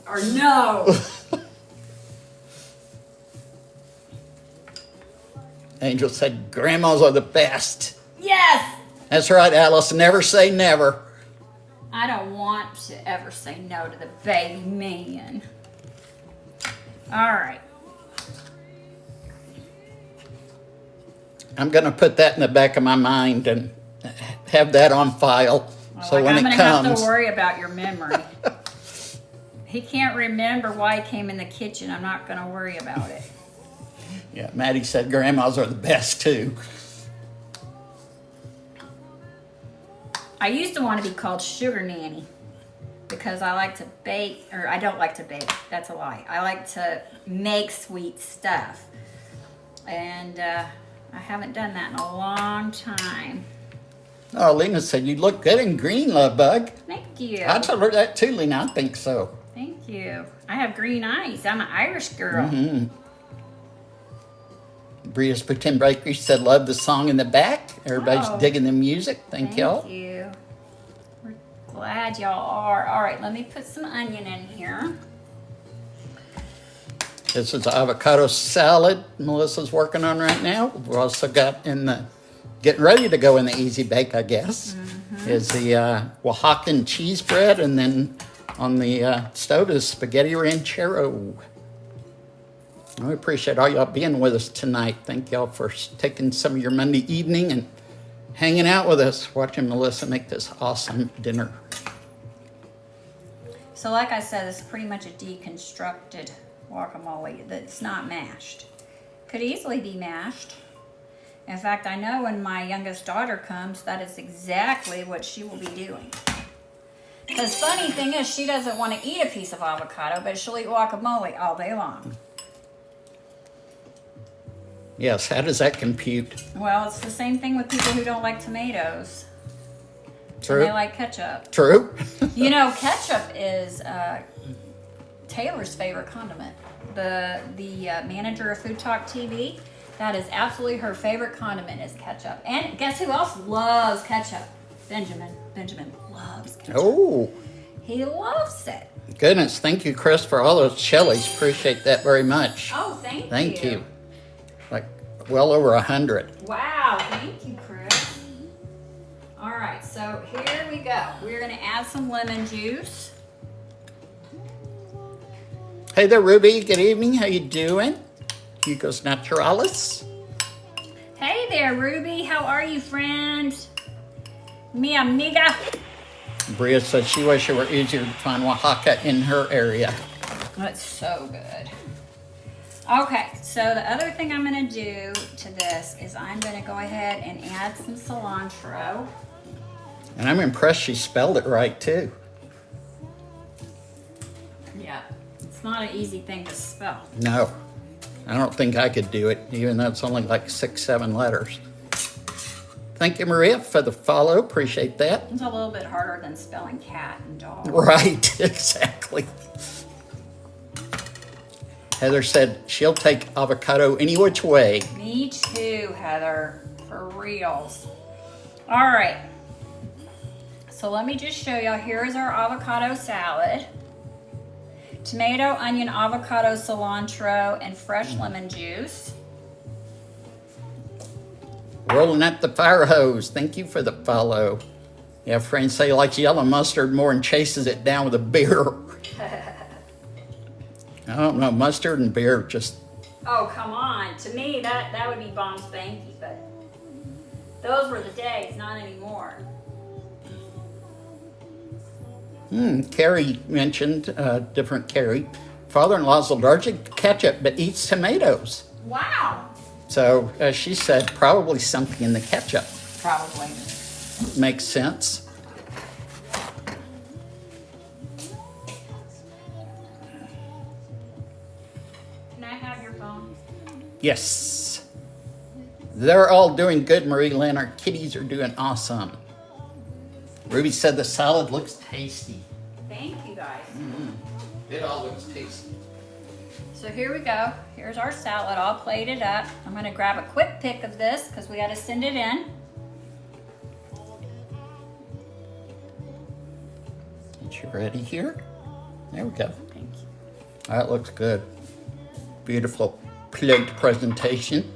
Or no. Angel said, grandmas are the best. Yes. That's right, Alice. Never say never. I don't want to ever say no to the baby man. All right. I'm going to put that in the back of my mind and have that on file. Well, So like when I'm it gonna have comes. to worry about your memory. He can't remember why he came in the kitchen. I'm not going to worry about it. Yeah, Maddie said grandmas are the best too. I used to want to be called Sugar Nanny because I like to bake, or I don't like to bake. That's a lie. I like to make sweet stuff. And I haven't done that in a long time. Oh, Lena said you look good in green, love bug. Thank you. I told her that too, Lena. I think so. Thank you. I have green eyes. I'm an Irish girl. Mm-hmm. Bria's Pretend Bakery said love the song in the back. Everybody's digging the music. Thank y'all. Thank you. We're glad y'all are. All right, let me put some onion in here. This is avocado salad Melissa's working on right now. We've also got in the, getting ready to go in the easy bake, I guess, is the Oaxacan cheese bread. And then on the stove is Spaghetti Ranchero. I appreciate all y'all being with us tonight. Thank y'all for taking some of your Monday evening and hanging out with us, watching Melissa make this awesome dinner. So like I said, this is pretty much a deconstructed guacamole that's not mashed. Could easily be mashed. In fact, I know when my youngest daughter comes, that is exactly what she will be doing. Because funny thing is, she doesn't want to eat a piece of avocado, but she'll eat guacamole all day long. Yes, how does that compute? Well, it's the same thing with people who don't like tomatoes. True. And they like ketchup. True. You know, ketchup is Taylor's favorite condiment. The manager of FoodtokTV, that is absolutely her favorite condiment is ketchup. And guess who else loves ketchup? Benjamin. Benjamin loves ketchup. Oh. He loves it. Goodness, thank you, Chris, for all those chilies. Appreciate that very much. Oh, thank you. Thank you. Like well over 100. Wow, thank you, Chris. All right, so here we go. We're gonna add some lemon juice. Hey there, Ruby. Good evening. How you doing? Hugo's Naturalis. Hey there, Ruby. How are you, friend? Mi amiga. Bria said she wished it were easier to find Oaxaca in her area. That's so good. Okay, so the other thing I'm gonna do to this is I'm gonna go ahead and add some cilantro. And I'm impressed she spelled it right, too. Yeah, it's not an easy thing to spell. No, I don't think I could do it, even though it's only like 6-7 letters. Thank you, Maria, for the follow. Appreciate that. It's a little bit harder than spelling cat and dog. Right, exactly. Heather said she'll take avocado any which way. Me too, Heather, for reals. All right, so let me just show y'all. Here's our avocado salad. Tomato, onion, avocado, cilantro, and fresh lemon juice. Rolling up the fire hose. Thank you for the follow. Yeah, Frank say he likes yellow mustard more and chases it down with a beer. I don't know, mustard and beer just... Oh, come on. To me, that would be bomb spanky, but those were the days, not anymore. Carrie mentioned, different Carrie. Father-in-law's allergic to ketchup but eats tomatoes. Wow. So she said probably something in the ketchup. Probably. Makes sense. Can I have your phone? Yes. They're all doing good, Marie Lynn. Our kitties are doing awesome. Ruby said the salad looks tasty. Thank you, guys. It all looks tasty. So here we go. Here's our salad all plated up. I'm going to grab a quick pick of this because we got to send it in. Get you ready here. There we go. Thank you. That looks good. Beautiful plate presentation.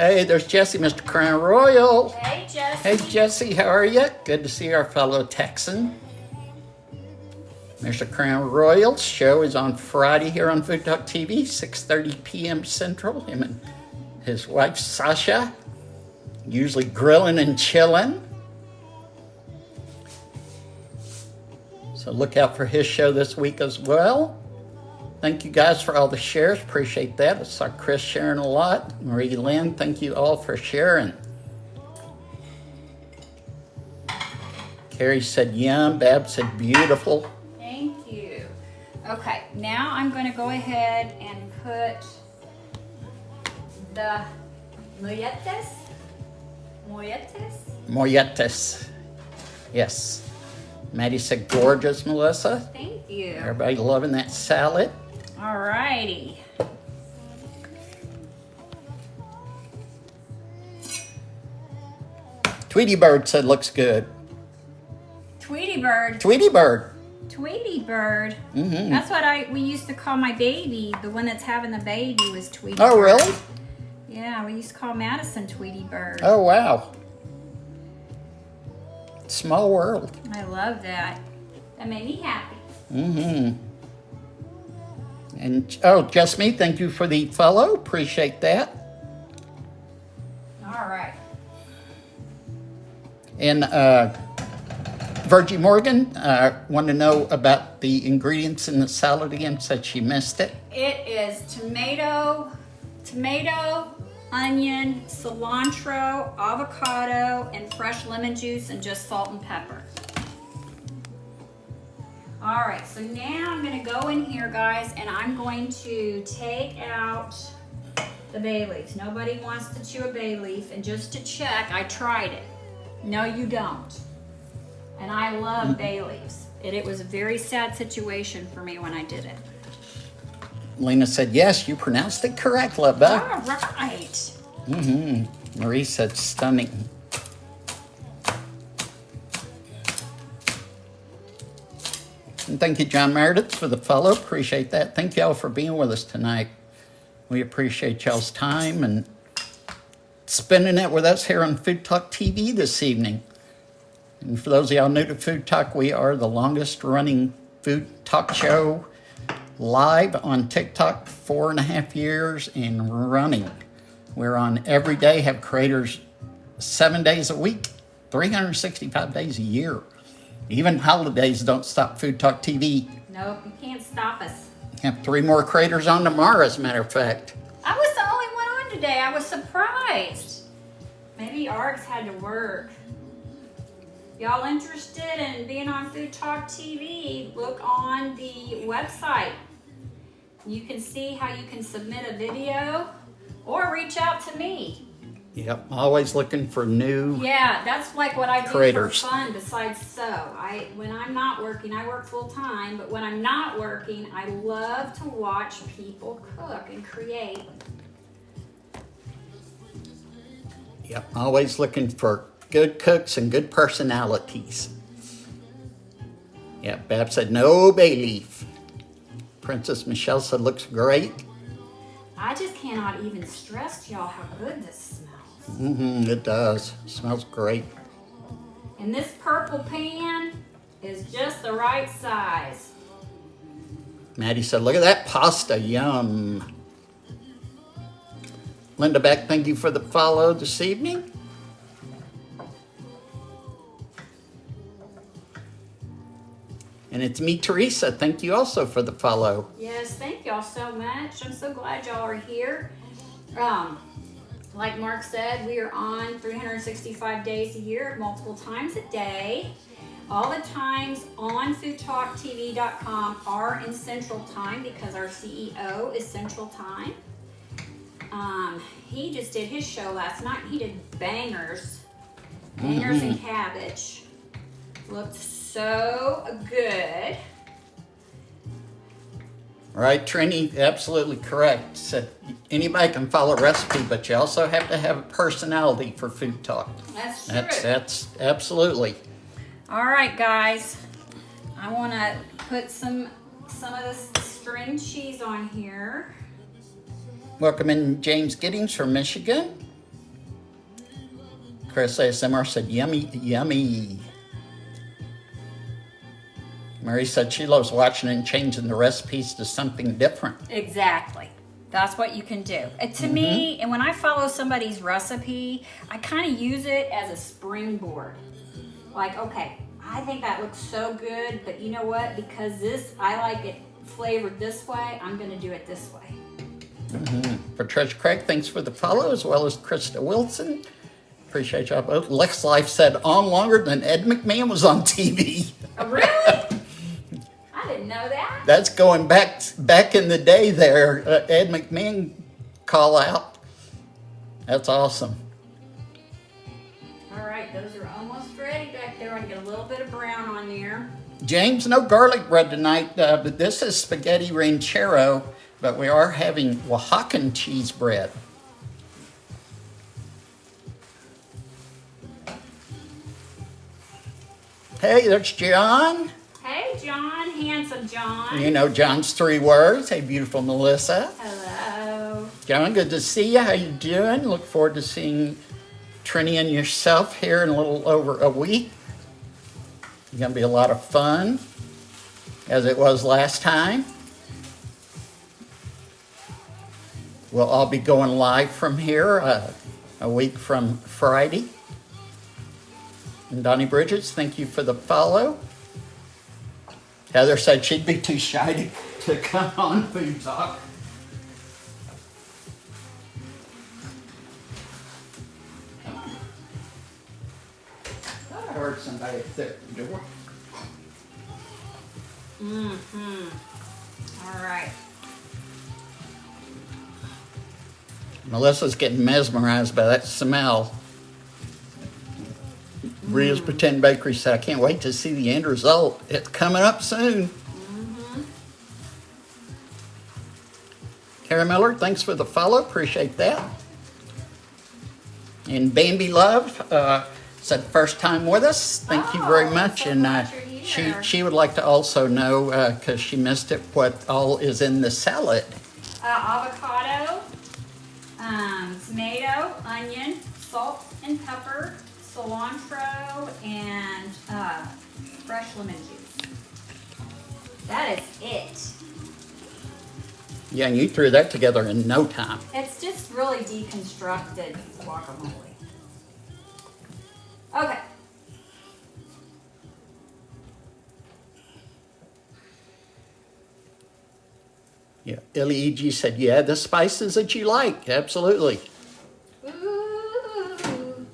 Hey, there's Jesse, Mr. Crown Royal. Hey, Jesse. Hey, Jesse, how are you? Good to see our fellow Texan. Mr. Crown Royal's show is on Friday here on FoodtokTV, 6:30 p.m. Central. Him and his wife, Sasha, usually grilling and chilling. So look out for his show this week as well. Thank you guys for all the shares. Appreciate that. I saw Chris sharing a lot. Marie Lynn, thank you all for sharing. Carrie said yum. Bab said beautiful. Thank you. Okay, now I'm going to go ahead and put the Molletes. Yes. Maddie said gorgeous, Melissa. Thank you. Everybody loving that salad. All righty. Tweety Bird said looks good. Tweety Bird. Tweety Bird. Tweety Bird. Mm-hmm. That's what we used to call my baby. The one that's having the baby was Tweety Oh, Bird. really? Yeah, we used to call Madison Tweety Bird. Oh, wow. Small world. I love that. That made me happy. Mm-hmm. And, oh, just me, thank you for the follow. Appreciate that. All right. And Virgie Morgan wanted to know about the ingredients in the salad again, said she missed it. It is tomato, onion, cilantro, avocado, and fresh lemon juice, and just salt and pepper. All right, so now I'm gonna go in here, guys, and I'm going to take out the bay leaves. Nobody wants to chew a bay leaf, and just to check, I tried it. No, you don't. And I love bay leaves. It was a very sad situation for me when I did it. Lena said, yes, you pronounced it correct, love bug. All right. Mm-hmm. Marie said, stunning. And thank you, John Meredith, for the follow. Appreciate that. Thank y'all for being with us tonight. We appreciate y'all's time and spending it with us here on Food Talk TV this evening. And for those of y'all new to Food Talk, we are the longest running food talk show live on TikTok, 4.5 years and running. We're on every day, have creators 7 days a week, 365 days a year. Even holidays don't stop Food Talk TV. Nope, you can't stop us. Have 3 more creators on tomorrow, as a matter of fact. I was the only one on today. I was surprised. Maybe Args had to work. Y'all interested in being on Food Talk TV, look on the website. You can see how you can submit a video or reach out to me. Yep, always looking for new. Yeah, that's like what I do creators. for fun besides sew. When I'm not working, I work full time, but when I'm not working, I love to watch people cook and create. Yep, always looking for good cooks and good personalities. Yeah, Bab said no bay leaf. Princess Michelle said looks great. I just cannot even stress to y'all how good this smells. It does. Smells great. And this purple pan is just the right size. Maddie said, look at that pasta, yum. Linda Beck, thank you for the follow this evening. And it's me, Teresa. Thank you also for the follow. Yes, thank y'all so much. I'm so glad y'all are here. Like Mark said, we are on 365 days a year, multiple times a day. All the times on foodtalktv.com are in Central Time because our CEO is Central Time. He just did his show last night. He did bangers and cabbage. Looked so good. Right, Trini, absolutely correct. Said anybody can follow a recipe, but you also have to have a personality for Food Talk. That's true. That's absolutely. All right, guys. I want to put some of this string cheese on here. Welcome in James Giddings from Michigan. Chris ASMR said, yummy, yummy. Mary said she loves watching and changing the recipes to something different. Exactly. That's what you can do. And to me, and when I follow somebody's recipe, I kind of use it as a springboard. Like, okay, I think that looks so good, but you know what? Because I like it flavored this way, I'm going to do it this way. Patricia Craig, thanks for the follow, as well as Krista Wilson. Appreciate y'all both. Lex Life said, on longer than Ed McMahon was on TV. Oh, really? I didn't know that. That's going back in the day there. Ed McMahon call out. That's awesome. All right, those are almost ready back there. I'm going to get a little bit of brown on there. James, no garlic bread tonight, but this is Spaghetti Ranchero, but we are having Oaxacan cheese bread. Hey, there's John. Hey, John, handsome John. You know John's 3 words. Hey, beautiful Melissa. Hello. John, good to see you. How you doing? Look forward to seeing Trini and yourself here in a little over a week. It's going to be a lot of fun, as it was last time. We'll all be going live from here a week from Friday. And Donnie Bridges, thank you for the follow. Heather said she'd be too shy to come on Food Talk. I heard somebody at the door. All right. Melissa's getting mesmerized by that smell. Ria's Pretend Bakery said, I can't wait to see the end result. It's coming up soon. Kara Miller, thanks for the follow. Appreciate that. And Bambi Love said first time with us. Thank you very much. So And glad you're here. she would like to also know, because she missed it, what all is in the salad. Avocado, tomato, onion, salt and pepper, cilantro, and fresh lemon juice. That is it. Yeah, and you threw that together in no time. It's just really deconstructed guacamole. Okay. Yeah, L.E.G. said, yeah, the spices that you like. Absolutely. Ooh.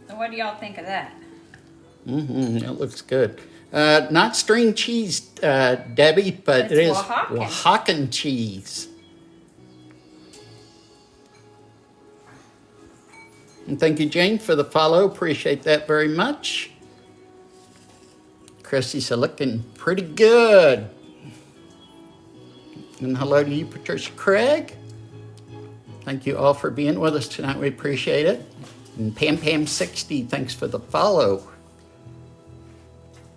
So what do y'all think of that? That looks good. Not string cheese, Debbie, but It's it is Oaxacan. Oaxacan cheese. And thank you, Jane, for the follow. Appreciate that very much. Christy said, looking pretty good. And hello to you, Patricia Craig. Thank you all for being with us tonight. We appreciate it. And Pam Pam 60, thanks for the follow.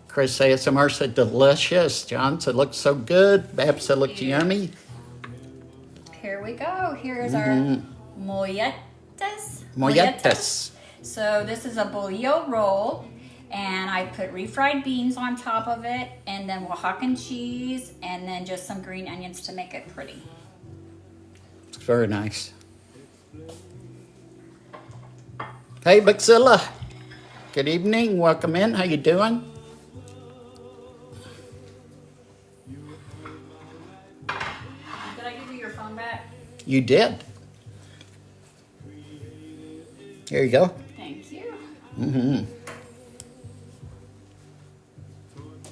Chris ASMR said delicious. John said looks so good. Bab said looks yummy. Here we go. Here's our molletes. Molletes. So this is a bolillo roll, and I put refried beans on top of it, and then Oaxacan cheese, and then just some green onions to make it pretty. It's very nice. Hey, Baxilla. Good evening. Welcome in. How you doing? Did I give you your phone back? You did. Here you go. Thank you.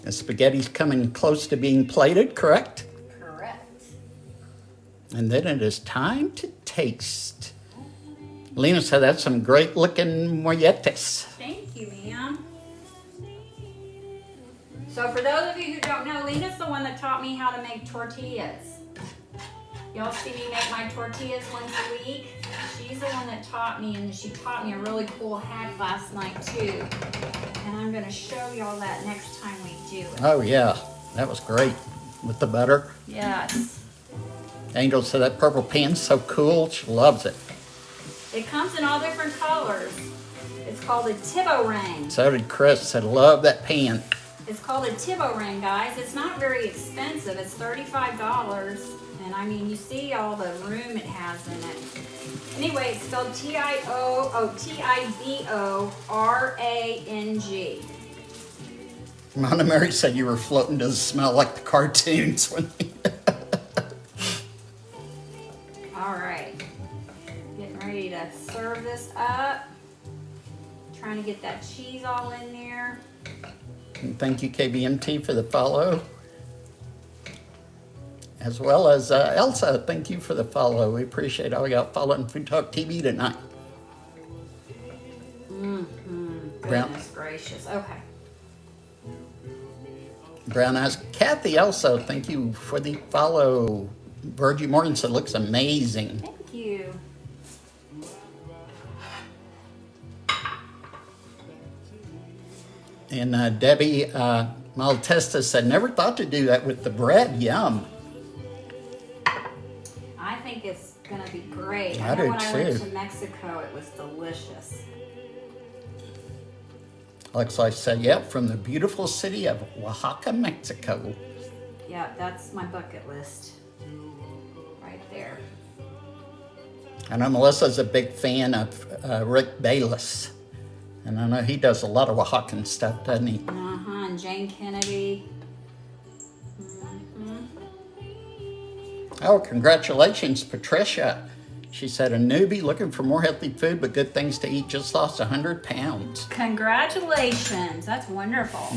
The spaghetti's coming close to being plated, correct? Correct. And then it is time to taste. Lena said that's some great looking molletes. Thank you, ma'am. So for those of you who don't know, Lena's the one that taught me how to make tortillas. Y'all see me make my tortillas once a week? She's the one that taught me, and she taught me a really cool hack last night too. And I'm gonna show y'all that next time we do it. Oh yeah, that was great with the butter. Yes. Angel said that purple pan's so cool, she loves it. It comes in all different colors. It's called a Tiborang. So did Chris. I love that pan. It's called a Tiborang, guys. It's not very expensive. It's $35. And I mean, you see all the room it has in it. Anyway, it's spelled Tiborang. Mona Mary said you were floating to the smell like the cartoons. When All right. Getting ready to serve this up. Trying to get that cheese all in there. And thank you, KBMT, for the follow. As well as Elsa, thank you for the follow. We appreciate all y'all following Food Talk TV tonight. Goodness gracious. Okay. Brown Eyes. Kathy, also, thank you for the follow. Virgie Morgan said, looks amazing. Thank you. And Debbie Malatesta said, never thought to do that with the bread. Yum. I think it's going to be great. I know do when I went too. to Mexico, it was delicious. Alexi said, yep, from the beautiful city of Oaxaca, Mexico. Yeah, that's my bucket list. Right there. I know Melissa's a big fan of Rick Bayless. And I know he does a lot of Oaxacan stuff, doesn't he? Uh-huh, and Jane Kennedy. Oh, congratulations, Patricia. She said, a newbie looking for more healthy food but good things to eat just lost 100 pounds. Congratulations. That's wonderful.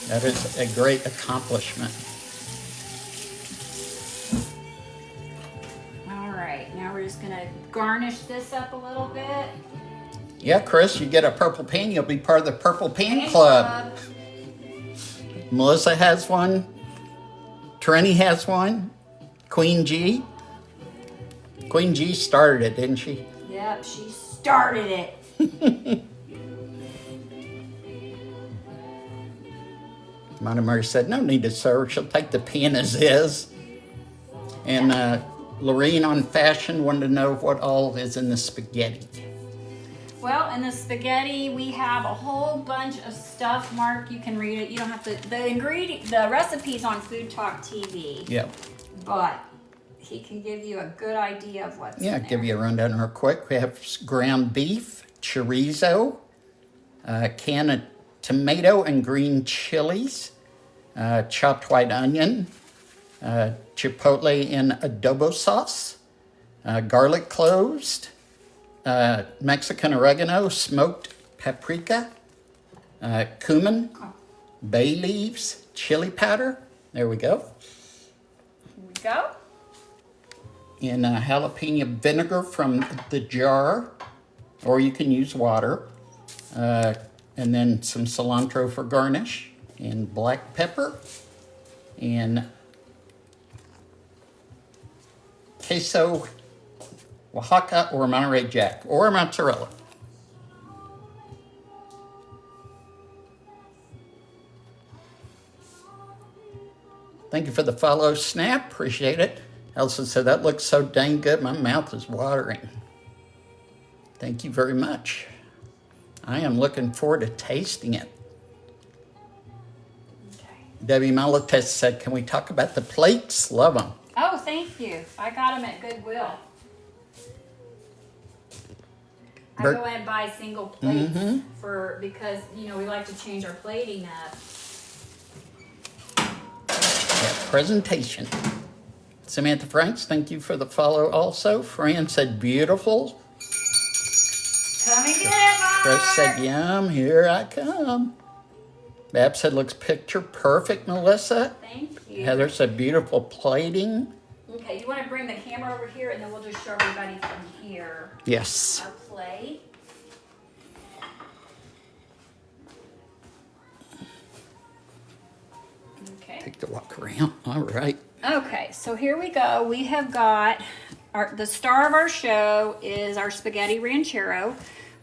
That is a great accomplishment. All right, now we're just going to garnish this up a little bit. Yeah, Chris, you get a purple pan, you'll be part of the Purple Pan Club. Melissa has one. Trini has one. Queen G. Queen G started it, didn't she? Yep, she started it. Mona Mary said, no need to serve. She'll take the pan as is. And Lorene on Fashion wanted to know what all is in the spaghetti. Well, in the spaghetti, we have a whole bunch of stuff. Mark, you can read it. You don't have to. The recipe's on Food Talk TV. Yep. But he can give you a good idea of what's in there. Give you a rundown real quick. We have ground beef, chorizo, a can of tomato and green chilies, chopped white onion, chipotle in adobo sauce, garlic cloves, Mexican oregano, smoked paprika, cumin, bay leaves, chili powder. There we go. Here we go. And jalapeno vinegar from the jar, or you can use water. And then some cilantro for garnish, and black pepper, and queso Oaxaca or Monterey Jack, or mozzarella. Thank you for the follow, Snap. Appreciate it. Elsa said, that looks so dang good, my mouth is watering. Thank you very much. I am looking forward to tasting it. Okay. Debbie Malates said, can we talk about the plates? Love them. Oh, thank you. I got them at Goodwill. I go in and buy single plates because we like to change our plating up. Yeah, presentation. Samantha Franks, thank you for the follow also. Fran said, beautiful. Come and get it, Mark. Chris said, yum, here I come. Bab said, looks picture perfect, Melissa. Thank you. Heather said, beautiful plating. Okay, you want to bring the camera over here and then we'll just show everybody from here. Yes. Our plate. Okay. Take the walk around. All right. Okay, so here we go. We have got the star of our show is our Spaghetti Ranchero.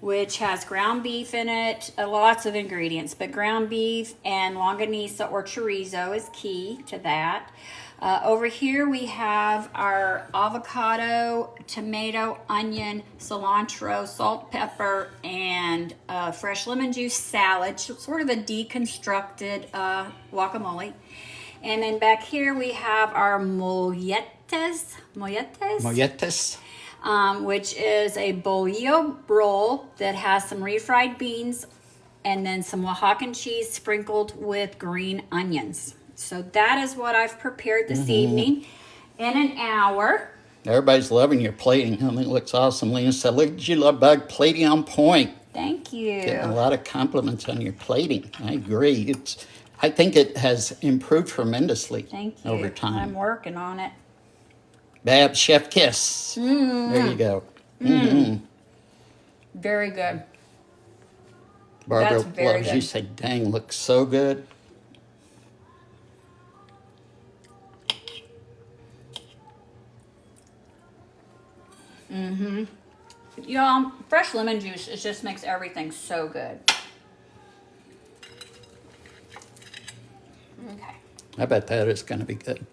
which has ground beef in it, lots of ingredients, but ground beef and longaniza or chorizo is key to that. Over here we have our avocado, tomato, onion, cilantro, salt, pepper, and fresh lemon juice salad, sort of a deconstructed guacamole. And then back here we have our molletes, which is a bolillo roll that has some refried beans and then some Oaxacan cheese sprinkled with green onions. So that is what I've prepared this evening in an hour. Everybody's loving your plating. I mean, it looks awesome. Lena said, look at you, love bug, plating on point. Thank you. Getting a lot of compliments on your plating. I agree. I think it has improved tremendously over time. I'm working on it. Babs, chef kiss. There you go. Very good. Barbara That's very loves good. you. Say, dang, looks so good. Y'all, fresh lemon juice, it just makes everything so good. Okay. I bet that is going to be good.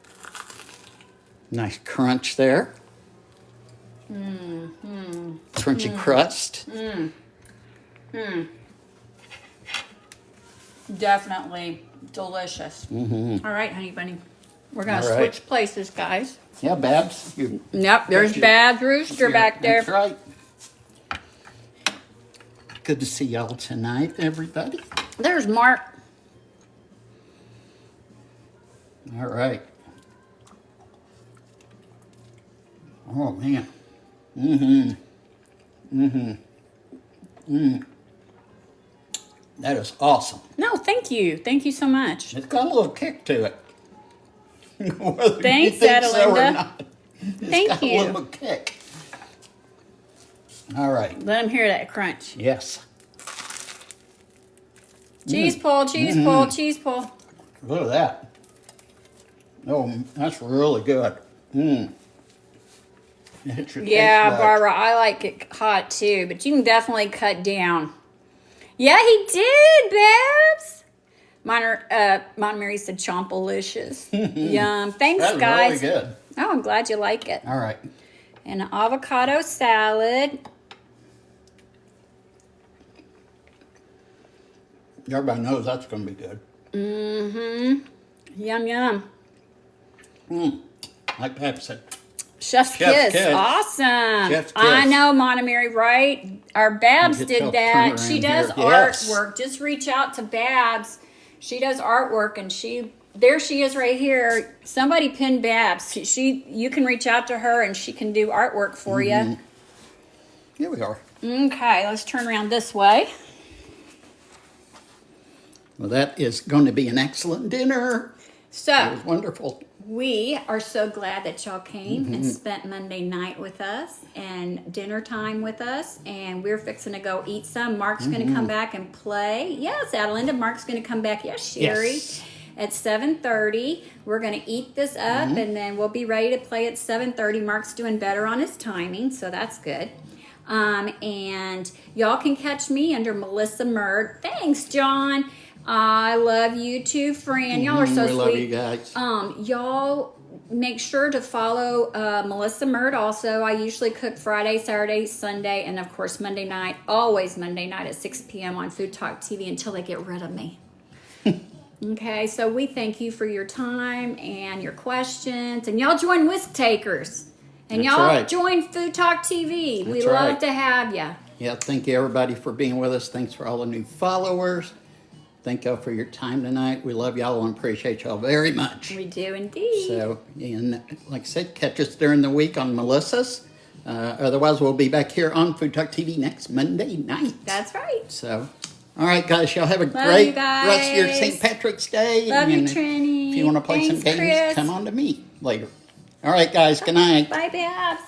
Nice crunch there. Crunchy crust. Definitely delicious. All right, honey bunny. We're going to All right. switch places, guys. Yeah, Babs. Yep, there's Babs Rooster back there. That's right. Good to see y'all tonight, everybody. There's Mark. All right. Oh, man. That is awesome. No, thank you. Thank you so much. It's got a little kick to it. Whether Thanks, you think so or Adelinda. not, it's Thank got you. a little kick. All right. Let him hear that crunch. Yes. Cheese pull, cheese pull, cheese pull. Look at that. Oh, that's really good. Yeah, Barbara, I like it hot too, but you can definitely cut down. Yeah, he did, Babs. Mary said chompalicious. Yum. Thanks, That's guys. really good. Oh, I'm glad you like it. All right. And an avocado salad. Everybody knows that's going to be good. Yum, yum. Like Pep said. Chef's kiss. Awesome. Chef's I kiss. know, Mary, right? Our Babs Get did y'all that. turn She around does here. Yes. artwork. Just reach out to Babs. She does artwork, and there she is right here. Somebody pinned Babs. You can reach out to her, and she can do artwork for you. Here we are. Okay, let's turn around this way. Well, that is going to be an excellent dinner. It So, was wonderful. we are so glad that y'all came and spent Monday night with us and dinner time with us. And we're fixing to go eat some. Mark's going to come back and play. Yes, Adelinda. Mark's going to come back. Yes, Sherry. Yes. At 7:30. We're going to eat this up and then we'll be ready to play at 7:30. Mark's doing better on his timing, so that's good. And y'all can catch me under MelissaMurd. Thanks, John. I love you too, Fran. Y'all are so we sweet. love you guys. Y'all make sure to follow MelissaMurd also. I usually cook Friday, Saturday, Sunday, and of course Monday night. Always Monday night at 6 p.m. on Food Talk TV until they get rid of me. Okay, so we thank you for your time and your questions. And y'all join Whisk Takers. And That's y'all right. join Food Talk TV. We That's love right. to have you. Yeah, thank you everybody for being with us. Thanks for all the new followers. Thank y'all for your time tonight. We love y'all and appreciate y'all very much. We do indeed. So, and like I said, catch us during the week on Melissa's. Otherwise, we'll be back here on Food Talk TV next Monday night. That's right. So, all right, guys, y'all have a Love great you guys. rest of your St. Patrick's Day. Love you, And Trini. if you want to play some Thanks, games, Chris. come on to me later. All right, guys, good night. Bye, Babs.